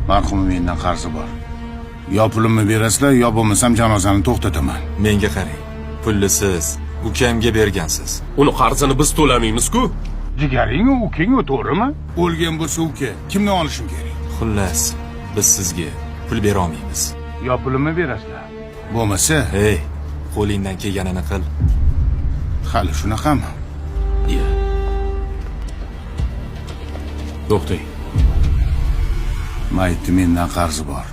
Marhum mendan qarzi bor. Yo pulimni berasizlar, yo bo'lmasam janozani to'xtataman. Menga qarang. Pulni siz ukamga bergansiz. Uni qarzini biz to'lamaymiz-ku. Jigaring ukang to'g'rimi? O'lgan bo'lsa uka, kimdan olishim kerak? Xullas, biz sizga pul bera olmaymiz. Yo pulimni berasizlar. Bo'lmasa, Hey, qo'lingdan kelganini qil. hali shunaqami? Iya. To'xtang. Maytni mendan qarzi bor.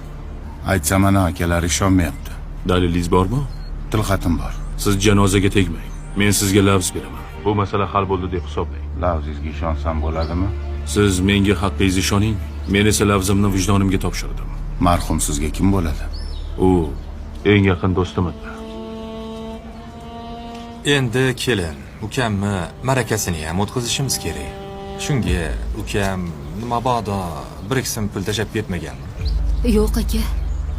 Aytsam ana akalar ishonmayapti. Dalilingiz bormi? Tilxatim bor. Siz janozaga tegmang. Men sizga lafz beraman. Bu masala hal bo'ldi deb hisoblang. Lavzingizga ishonsam bo'ladimi? Siz menga haqqingizni ishoning, men esa lafzimni vijdonimga topshirdim. Marhum sizga kim bo'ladi? U eng yaqin do'stim edi. Endi kelin, ukamni ma'rakasini ham o'tkazishimiz kerak. Shunga ukam mabodo bir ikki so'm pul tashab ketmaganmi? Yo'q aka.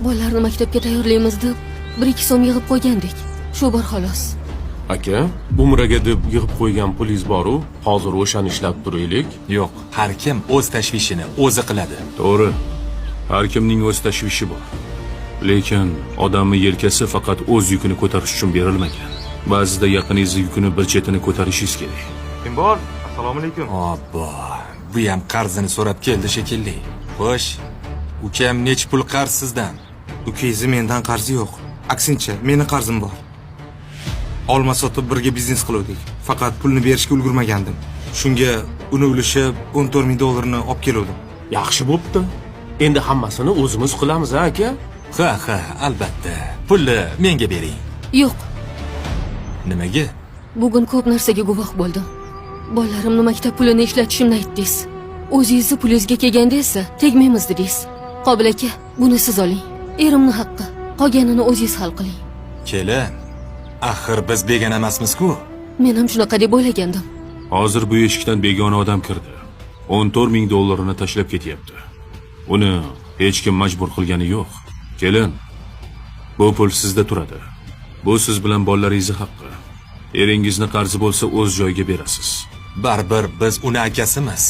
Bolalarni maktabga tayyorlaymiz deb 1-2 so'm yig'ib qo'ygandik. Shu bor xolos. Aka, umraga deb yig'ib qo'ygan pulingiz bor-u, hozir o'shani ishlab turaylik. Yo'q, har kim o'z tashvishini o'zi qiladi. To'g'ri. Har kimning o'z tashvishi bor. Lekin odamning yelkasi faqat o'z yukini ko'tarish uchun berilmagan. Ba'zida yaqiningizning yukini bir chetini ko'tarishingiz kerak. Kim bor? Assalomu alaykum. Obbo, bu ham qarzini so'rab keldi shekilli. Xo'sh, ukam nech pul qarz sizdan? Ukangizni mendan qarzi yo'q. Aksincha, meni qarzim bor. Olma sotib birga biznes qildik. Faqat pulni berishga ulgurmagandim. Shunga uni ulashib $14,000 olib keldim. Yaxshi bo'pti. Endi hammasini o'zimiz qilamiz, aka. Ha, albatta. Pulni menga bering. Yo'q. Nimaga? Bugun ko'p narsaga guvoh bo'ldim. Bolalarimni maktab pulini ishlatishimni aytdingiz. O'zingizni pulingizga kelganda esa tegmaymiz dedingiz. Qobil aka, buni siz oling. Erimni haqqi. Qolganini o'zingiz hal qiling. Kelin, axir biz begona emasmiz-ku. Men ham shunaqa deb o'ylagandim. Hozir bu eshikdan begona odam kirdi. $14,000 tashlab ketyapti. Uni hech kim majbur qilgani yo'q. Kelin, bu pul sizda turadi. Bu siz bilan bolalaringizning haqqi. Eringizni qarzi bo'lsa o'z joyiga berasiz. Baribir biz uni akasimiz.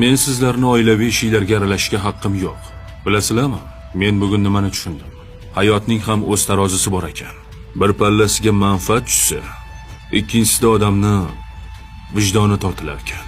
Men sizlarni oilaviy ishlarga aralashishga haqqim yo'q. Bilasizlarmi? Men bugun nimani tushundim? Hayotning ham o'z tarozisi bor ekan. Bir pallasiga manfaat tushsa, ikkinchisida odamni vijdoni tortilar ekan.